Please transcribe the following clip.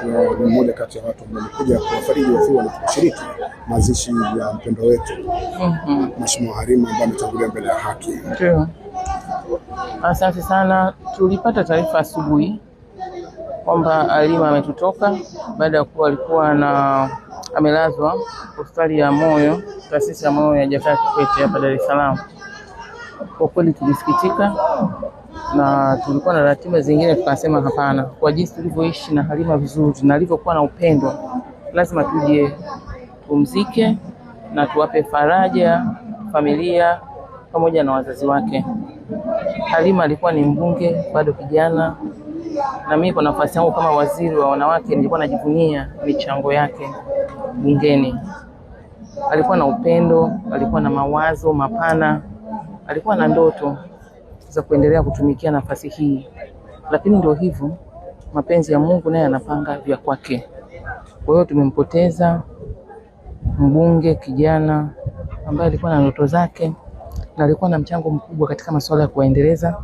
ni mmoja kati ya watu ambao wamekuja kuwafariji wafiwa na kushiriki mazishi ya mpendwa wetu Mheshimiwa Halima ambaye ametangulia mbele ya haki. Ndio. Asante sana. Tulipata taarifa asubuhi kwamba Halima ametutoka baada ya kuwa alikuwa amelazwa hospitali ya moyo, taasisi ya moyo ya Jakaya Kikwete hapa Dar es Salaam. Kwa kweli tulisikitika na tulikuwa na ratiba zingine, tukasema hapana, kwa jinsi tulivyoishi na Halima vizuri na alivyokuwa na upendo, lazima tuje tumzike na tuwape faraja familia pamoja na wazazi wake. Halima alikuwa ni mbunge bado kijana, na mimi kwa nafasi yangu kama waziri wa wanawake nilikuwa najivunia michango yake bungeni. Alikuwa na upendo, alikuwa na mawazo mapana, alikuwa na ndoto za kuendelea kutumikia nafasi hii. Lakini ndio hivyo, mapenzi ya Mungu naye anapanga vya kwake. Kwa hiyo tumempoteza mbunge kijana ambaye alikuwa na ndoto zake na alikuwa na mchango mkubwa katika masuala ya kuendeleza